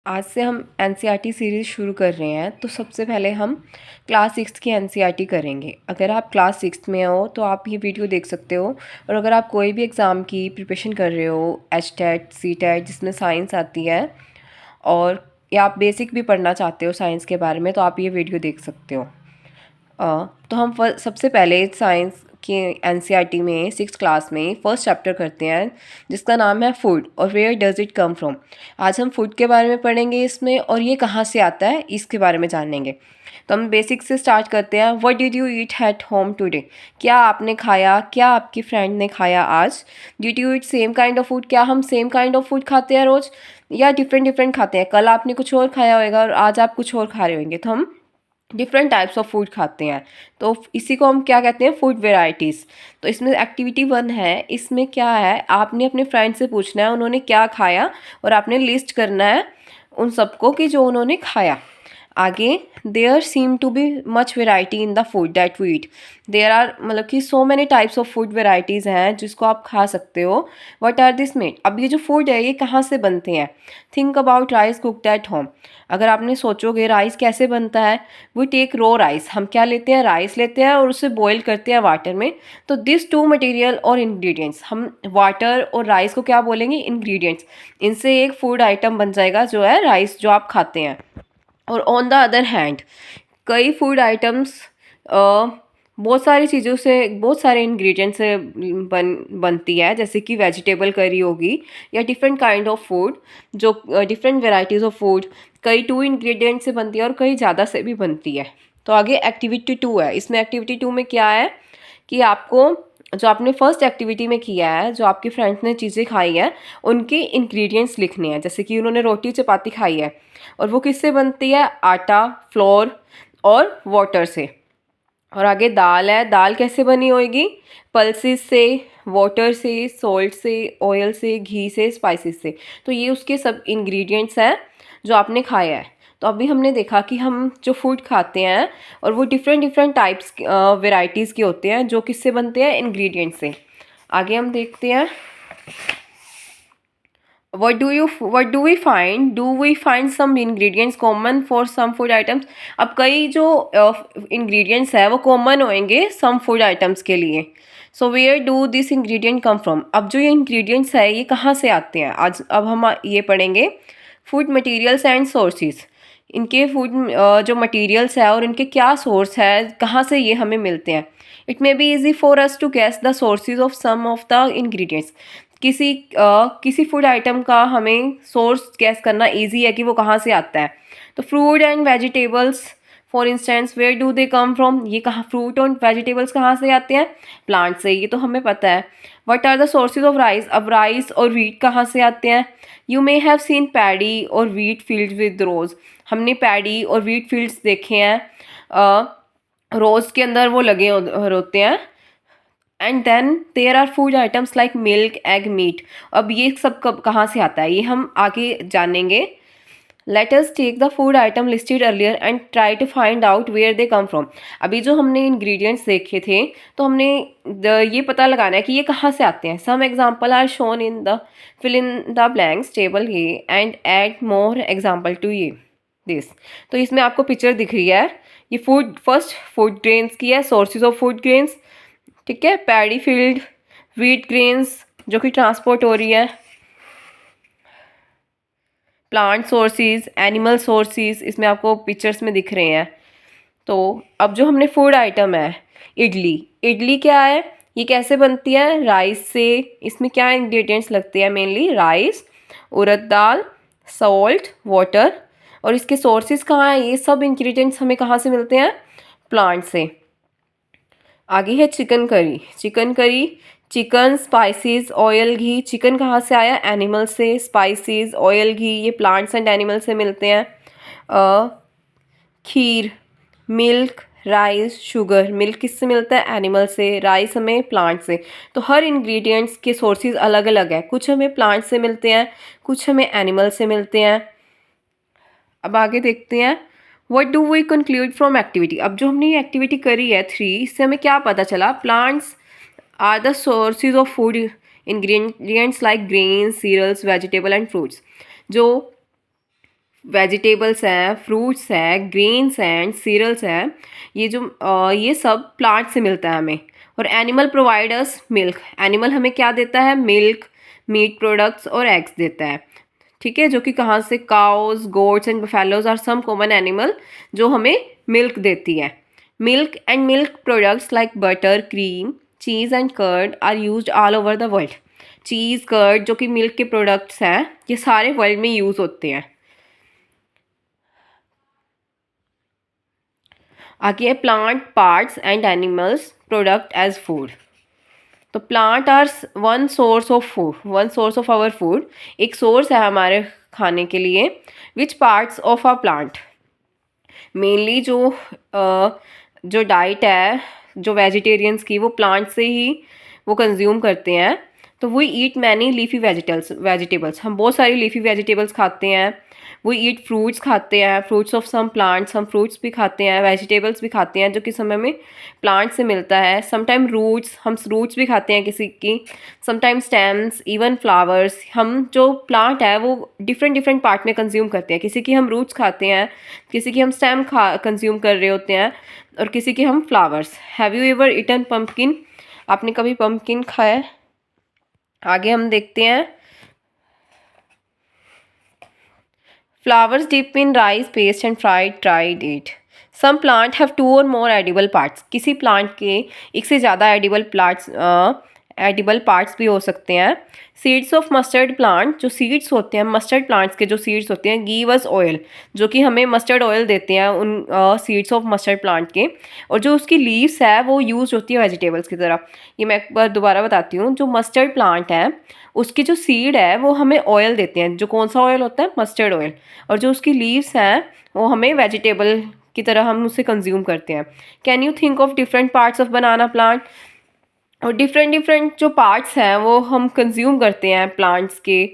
आज से हम एनसीईआरटी सीरीज़ शुरू कर रहे हैं। तो सबसे पहले हम क्लास 6 की एनसीईआरटी करेंगे। अगर आप क्लास 6 में हो तो आप ये वीडियो देख सकते हो, और अगर आप कोई भी एग्ज़ाम की प्रिपरेशन कर रहे हो, एच टेट, सी टेट जिसमें साइंस आती है, और या आप बेसिक भी पढ़ना चाहते हो साइंस के बारे में, तो आप ये वीडियो देख सकते हो। तो हम सबसे पहले साइंस के एनसीईआरटी में 6th क्लास में फर्स्ट चैप्टर करते हैं, जिसका नाम है फूड और where does it come from. आज हम फूड के बारे में पढ़ेंगे इसमें, और ये कहाँ से आता है इसके बारे में जानेंगे। तो हम बेसिक से स्टार्ट करते हैं। What did you eat at home today? क्या आपने खाया, क्या आपकी फ्रेंड ने खाया आज? Did you eat same kind of food? क्या हम सेम काइंड ऑफ फूड खाते हैं रोज़, या डिफरेंट डिफरेंट खाते हैं? कल आपने कुछ और खाया होगा और आज आप कुछ और खा रहे होंगे, तो हम डिफरेंट टाइप्स ऑफ फूड खाते हैं। तो इसी को हम क्या कहते हैं? Food varieties. तो इसमें एक्टिविटी 1 है। इसमें क्या है, आपने अपने फ्रेंड से पूछना है उन्होंने क्या खाया, और आपने लिस्ट करना है उन सबको कि जो उन्होंने खाया। आगे, there seem to be much variety in the food that we eat. There are, मतलब कि so many types of food varieties हैं जिसको आप खा सकते हो। What are this made? अब ये जो फूड है ये कहाँ से बनते हैं? Think about rice cooked at home. अगर आपने सोचोगे राइस कैसे बनता है, वी टेक रो राइस। हम क्या लेते हैं? राइस लेते हैं और उसे बॉईल करते हैं वाटर में। तो दिस टू मटेरियल और इंग्रेडिएंट्स, हम वाटर और राइस को क्या बोलेंगे? इंग्रेडिएंट्स। इनसे एक फूड आइटम बन जाएगा जो है राइस, जो आप खाते हैं। और ऑन द अदर हैंड, कई फूड आइटम्स बहुत सारी चीज़ों से, बहुत सारे इंग्रेडिएंट से बनती है, जैसे कि वेजिटेबल करी होगी, या डिफरेंट काइंड ऑफ फूड, जो डिफरेंट वेराइटीज़ ऑफ फूड कई 2 इंग्रेडिएंट से बनती है और कई ज़्यादा से भी बनती है। तो आगे एक्टिविटी 2 है। इसमें एक्टिविटी 2 में क्या है कि आपको, जो आपने फर्स्ट एक्टिविटी में किया है, जो आपके फ्रेंड्स ने चीज़ें खाई हैं उनके इंग्रेडिएंट्स लिखने हैं। जैसे कि उन्होंने रोटी चपाती खाई है, और वो किससे बनती है? आटा, फ्लोर और वाटर से। और आगे दाल है। दाल कैसे बनी होगी? पल्सेस से, वाटर से, सॉल्ट से, ऑयल से, घी से, स्पाइसेस से। तो ये उसके सब इंग्रेडिएंट्स हैं जो आपने खाया है। तो अभी हमने देखा कि हम जो फूड खाते हैं और वो डिफरेंट डिफरेंट टाइप्स वेराइटीज़ के होते हैं, जो किससे बनते हैं? इंग्रेडिएंट से। आगे हम देखते हैं, what do we find? Do we find some ingredients common for some food items? अब कई जो ingredients है वो common होंगे some food items के लिए। So where do this ingredient come from? अब जो ये ingredients है ये कहाँ से आते हैं? आज अब हम ये पढ़ेंगे food materials and sources। इनके फूड जो मटेरियल्स है और इनके क्या सोर्स है, कहाँ से ये हमें मिलते हैं। It may be easy for us to guess the sources of some of the ingredients. किसी फूड आइटम का हमें सोर्स गैस करना इजी है कि वो कहाँ से आता है। तो fruit and vegetables, for instance, where do they come from? ये कहाँ, फ्रूट और वेजिटेबल्स कहाँ से आते हैं? प्लांट से। ये तो हमें पता है। What are the sources of rice? अब राइस और वीट कहाँ से आते हैं? You may have seen paddy और वीट फील्ड विद रोज। हमने पैडी और वीट फील्ड्स देखे हैं, रोज के अंदर वो लगे होते हैं। And then there are food items like milk, egg, meat. अब ये सब कब कहाँ से आता है ये हम आगे जानेंगे। Let us take the food item listed earlier and try to find out where they come from. अभी जो हमने इंग्रेडिएंट्स देखे थे, तो हमने ये पता लगाना है कि ये कहाँ से आते हैं। Some examples are shown in the fill in the blanks table ये and add more examples to ये दिस। तो इसमें आपको पिक्चर दिख रही है। ये फर्स्ट फूड ग्रेन्स की है, सोर्सेज ऑफ फूड ग्रेन्स। ठीक है, पैडी फील्ड, व्हीट ग्रेन्स जो कि ट्रांसपोर्ट हो रही है, प्लांट सोर्सेज, एनिमल सोर्सेज, इसमें आपको पिक्चर्स में दिख रहे हैं। तो अब जो हमने फूड आइटम है, इडली। इडली क्या है, ये कैसे बनती है? राइस से। इसमें क्या इंग्रेडिएंट्स लगते हैं? मेनली राइस, उड़द दाल, सॉल्ट, वाटर। और इसके सोर्सेज कहाँ हैं? ये सब इंग्रेडिएंट्स हमें कहाँ से मिलते हैं? प्लांट से। आगे है chicken curry. Chicken curry, chicken, spices, oil, ghee. Chicken कहाँ से आया? एनिमल से। स्पाइसेस, ऑयल, घी ये प्लांट्स एंड एनिमल से मिलते हैं। खीर, मिल्क, राइस, शुगर। मिल्क किससे मिलता है? एनिमल से। राइस हमें प्लांट से। तो हर इंग्रेडिएंट्स के सोर्सेज अलग अलग है। कुछ हमें प्लांट से मिलते हैं, कुछ हमें एनिमल से मिलते हैं। अब आगे देखते हैं, what do we conclude from activity. अब जो हमने ये एक्टिविटी करी है 3, इससे हमें क्या पता चला? Plants are the sources of food ingredients like grains, cereals, vegetable and fruits. जो वेजिटेबल्स हैं, फ्रूट्स हैं, ग्रेन्स हैं, सीरियल्स हैं, ये सब प्लांट से मिलता है हमें। और एनिमल प्रोवाइडर्स मिल्क, एनिमल हमें क्या देता है? मिल्क, मीट प्रोडक्ट्स और एग्स देता है। ठीक है, जो कि कहाँ से? Cows, goats and buffaloes are some common animal जो हमें मिल्क देती है। Milk and milk products like butter, cream, cheese and curd are used all over the world. Cheese, curd जो कि मिल्क के प्रोडक्ट्स हैं, ये सारे वर्ल्ड में यूज़ होते हैं। आगे है plant parts and animals product as food. तो plant are one source of food, one source of our food, एक सोर्स है हमारे खाने के लिए। Which parts of a plant, mainly जो डाइट है जो वेजिटेरियंस की, वो प्लांट से ही वो कंज्यूम करते हैं। तो we eat many leafy vegetables, हम बहुत सारी लीफी वेजिटेबल्स खाते हैं। वी ईट फ्रूट्स खाते हैं, फ्रूट्स ऑफ सम प्लांट्स, हम फ्रूट्स भी खाते हैं, वेजिटेबल्स भी खाते हैं जो कि समय में प्लांट से मिलता है। समटाइम रूट्स, हम रूट्स भी खाते हैं किसी की, समटाइम स्टेम्स, इवन फ्लावर्स। हम जो प्लांट है वो डिफरेंट डिफरेंट पार्ट में कंज्यूम करते हैं, किसी की हम रूट्स खाते हैं, किसी की हम स्टेम कंज्यूम कर रहे होते हैं, और किसी के हम flowers. Have you ever eaten pumpkin, आपने कभी पम्पकिन खाया है? आगे हम देखते हैं flowers dip in rice paste and fried dried it. Some plant have 2 or more edible parts, किसी प्लांट के एक से ज़्यादा एडिबल पार्ट्स भी हो सकते हैं। सीड्स ऑफ मस्टर्ड प्लांट, जो सीड्स होते हैं मस्टर्ड प्लांट्स के, जो सीड्स होते हैं, गिव अस ऑयल, जो कि हमें मस्टर्ड ऑयल देते हैं उन सीड्स ऑफ मस्टर्ड प्लांट के। और जो उसकी लीव्स है वो यूज़ होती है वेजिटेबल्स की तरह। ये मैं एक बार दोबारा बताती हूँ, जो मस्टर्ड प्लांट है उसकी जो सीड है वो हमें ऑयल देते हैं, जो कौन सा ऑयल होता है? Mustard oil. और जो उसकी लीव्स हैं वो हमें वेजिटेबल की तरह हम उसे कंज्यूम करते हैं। Can you think of different parts of banana plant, और डिफरेंट डिफरेंट जो पार्ट्स हैं वो हम कंज्यूम करते हैं प्लांट्स के।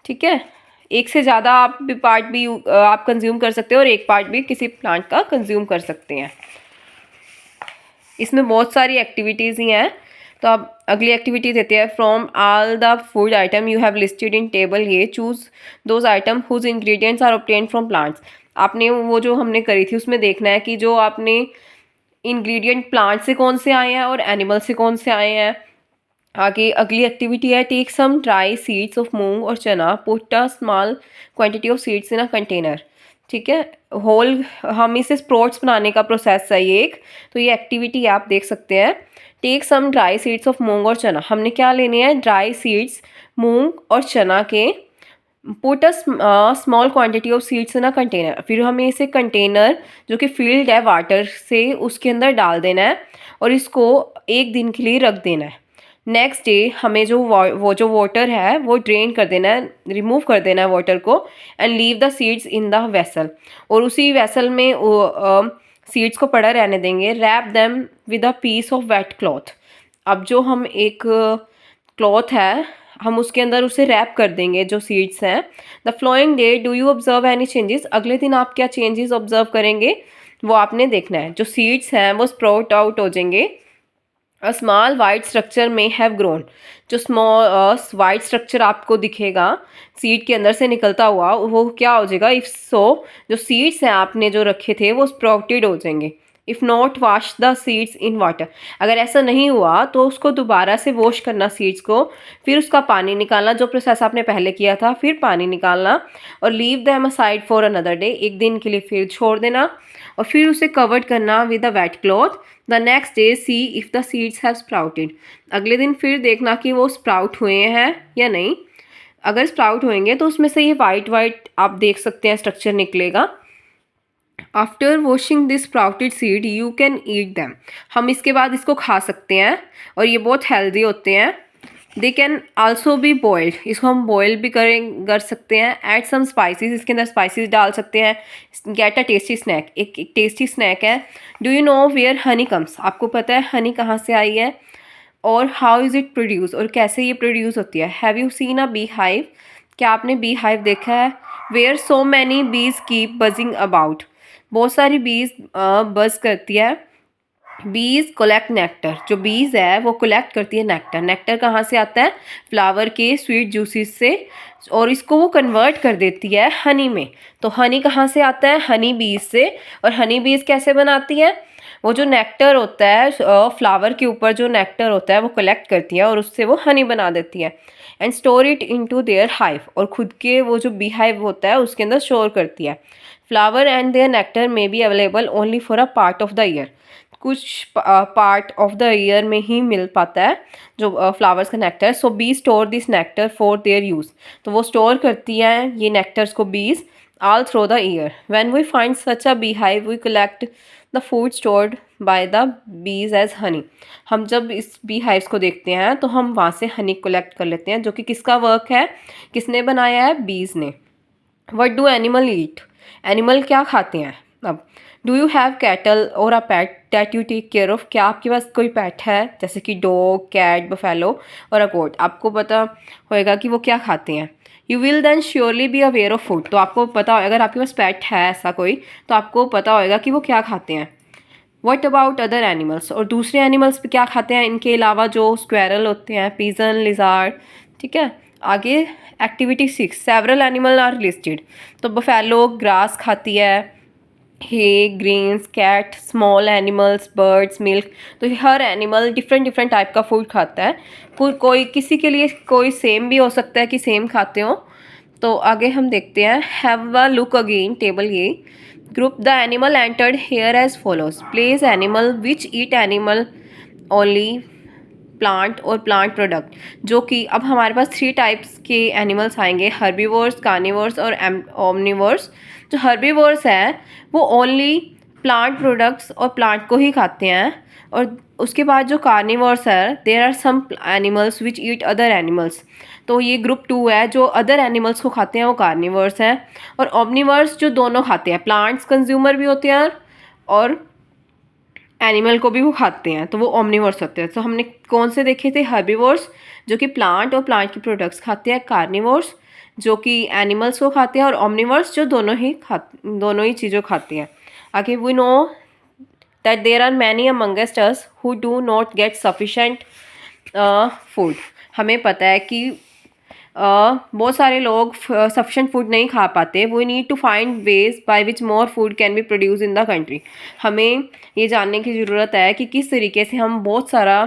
ठीक है, एक से ज़्यादा पार्ट भी आप कंज्यूम कर सकते हो, और एक पार्ट भी किसी प्लांट का कंज्यूम कर सकते हैं। इसमें बहुत सारी एक्टिविटीज़ ही हैं। तो आप अगली एक्टिविटी देते हैं, from all the food item you have listed in table ये choose those item whose ingredients are obtained from plants. आपने वो जो हमने करी थी उसमें देखना है कि जो आपने इंग्रेडिएंट प्लांट से कौन से आए हैं और एनिमल से कौन से आए हैं। आगे अगली एक्टिविटी है, take some dry seeds of moong और chana, put a small quantity of seeds in a container. ठीक है, होल हम इसे स्प्रोट्स बनाने का प्रोसेस है ये एक। तो ये एक्टिविटी आप देख सकते हैं। Take some dry seeds of moong और चना, हमने क्या लेने हैं? ड्राई सीड्स मूंग और चना के। Put a small quantity of seeds in a container, फिर हमें इसे कंटेनर जो कि फिल्ड है वाटर से उसके अंदर डाल देना है और इसको 1 दिन के लिए रख देना है। नेक्स्ट डे हमें वो जो वाटर है वो ड्रेन कर देना है, रिमूव कर देना है वाटर को, and leave the seeds in the vessel, और उसी वेसल में सीड्स को पड़ा रहने देंगे। Wrap them with a piece of wet cloth, अब जो हम एक क्लॉथ है हम उसके अंदर उसे रैप कर देंगे जो सीड्स हैं। The flowing day do you observe any changes, अगले दिन आप क्या चेंजेस ऑब्जर्व करेंगे वो आपने देखना है। जो सीड्स हैं वो स्प्राउट आउट हो जाएंगे। अ स्मॉल वाइट स्ट्रक्चर में हैव ग्रोन, जो स्मॉल वाइट स्ट्रक्चर आपको दिखेगा सीड के अंदर से निकलता हुआ, वो क्या हो जाएगा? इफ़ सो, जो सीड्स हैं आपने जो रखे थे वो स्प्राउटेड हो जाएंगे। If not wash the seeds in water, अगर ऐसा नहीं हुआ तो उसको दोबारा से वॉश करना सीड्स को, फिर उसका पानी निकालना, जो प्रोसेस आपने पहले किया था, फिर पानी निकालना, और leave them aside for another day, एक दिन के लिए फिर छोड़ देना, और फिर उसे कवर्ड करना with a wet cloth. The next day see if the seeds have sprouted, अगले दिन फिर देखना कि वो स्प्राउट हुए हैं या नहीं। अगर स्प्राउट होंगे तो उसमें से ये वाइट वाइट आप देख सकते हैं स्ट्रक्चर निकलेगा। After washing this sprouted seed you can eat them, हम इसके बाद इसको खा सकते हैं और ये बहुत हेल्दी होते हैं। They can also be boiled, इसको हम बॉयल भी कर सकते हैं। ऐड सम स्पाइसेस, इसके अंदर स्पाइसेस डाल सकते हैं। गेट अ टेस्टी स्नैक, एक टेस्टी स्नैक है। Do you know where honey comes, आपको पता है हनी कहाँ से आई है? और हाउ इज़ इट प्रोड्यूस, और कैसे ये प्रोड्यूस होती है? Have you seen a bee hive, क्या आपने बी हाइव देखा है? वेयर सो मैनी बीज कीप बजिंग अबाउट, बहुत सारी बीज बज करती है बीज कलेक्ट नेक्टर, जो बीज है वो कलेक्ट करती है नेक्टर। नेक्टर कहाँ से आता है? फ्लावर के स्वीट जूसेस से, और इसको वो कन्वर्ट कर देती है हनी में। तो हनी कहाँ से आता है? हनी बीज से। और हनी बीज कैसे बनाती है? वो जो नेक्टर होता है फ्लावर के ऊपर जो नेक्टर होता है वो कलेक्ट करती है और उससे वो हनी बना देती है and store it into their hive, और खुद के वो जो बी हाइव होता है उसके अंदर स्टोर करती है। फ्लावर एंड देयर नेक्टर में be available only for a part of the year, कुछ पार्ट ऑफ द ईयर में ही मिल पाता है जो फ्लावर्स का nectar. So B store this nectar for their use, तो वो स्टोर करती हैं ये नेक्टर्स को बीज all through the year. When we find such a beehive, we collect the food stored by the bees as honey. हम जब इस बी हाइव्स को देखते हैं तो हम वहाँ से हनी कलेक्ट कर लेते हैं, जो कि किसका वर्क है? किसने बनाया है? बीज ने। What do animal eat? Animal क्या खाते हैं? अब डू यू हैव कैटल और a pet that you take care of? क्या आपके पास कोई पेट है जैसे कि डॉग, कैट, बफेलो और अ गोट? आपको पता होएगा कि वो क्या खाते हैं। You will then surely be aware of food, तो आपको पता, अगर आपके पास पेट है ऐसा कोई, तो आपको पता होएगा कि वो क्या खाते हैं। वट अबाउट अदर एनिमल्स, और दूसरे एनिमल्स भी क्या खाते हैं इनके अलावा? जो स्क्वेरल होते हैं, पिजन, लिजार्ड, ठीक है। आगे activity 6, several animal are listed. तो बफेलो ग्रास खाती है, hay, grains, cat, small animals, birds, milk. तो हर एनिमल डिफरेंट डिफरेंट टाइप का फूड खाता है। कोई किसी के लिए कोई सेम भी हो सकता है कि सेम खाते हो। तो आगे हम देखते हैं, have a look again table A, group the animal entered here as follows, place animal which eat animal only plant और प्लांट प्रोडक्ट। जो कि अब हमारे पास 3 टाइप्स के एनिमल्स आएंगे, हर्बीवोर्स, कार्निवोर्स और ओमनिवोर्स। जो हर्बीवोर्स हैं वो ओनली प्लांट प्रोडक्ट्स और प्लांट को ही खाते हैं, और उसके बाद जो कार्निवोर्स है, there are some animals which eat other animals. तो ये ग्रुप 2 है, जो अदर एनिमल्स को खाते हैं वो कार्निवर्स हैं, और ओमनिवर्स जो दोनों खाते हैं, प्लांट्स कंज्यूमर भी होते हैं और एनिमल को भी वो खाते हैं, तो वो ओमनिवर्स होते हैं। तो हमने कौन से देखे थे? हर्बीवर्स जो कि प्लांट और प्लांट के प्रोडक्ट्स खाते हैं, कार्निवर्स जो कि एनिमल्स को खाते हैं, और ओमनिवर्स जो दोनों ही चीज़ों खाते हैं। आगे we know that there are many amongst us who do not get sufficient food. हमें पता है कि बहुत सारे लोग सफिशेंट फूड नहीं खा पाते। We need to find ways by which more food can be produce in the country. हमें ये जानने की ज़रूरत है कि किस तरीके से हम बहुत सारा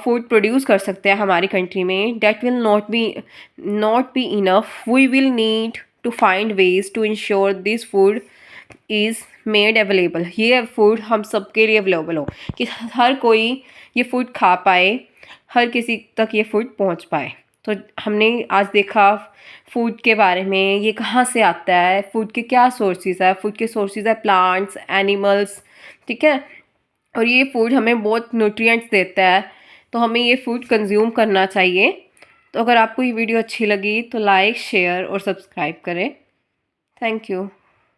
फूड प्रोड्यूस कर सकते हैं हमारी कंट्री में। That will not be enough, we will need to find ways to ensure this food is made available. ये फूड हम सबके लिए अवेलेबल हो, कि हर कोई ये फूड खा पाए, हर किसी तक ये फूड पहुंच पाए। तो हमने आज देखा फूड के बारे में, ये कहाँ से आता है, फूड के क्या सोर्सेज है। फूड के सोर्सेज है प्लांट्स, एनिमल्स, ठीक है। और ये फूड हमें बहुत न्यूट्रिएंट्स देता है, तो हमें ये फूड कंज्यूम करना चाहिए। तो अगर आपको ये वीडियो अच्छी लगी तो लाइक, शेयर और सब्सक्राइब करें। Thank you.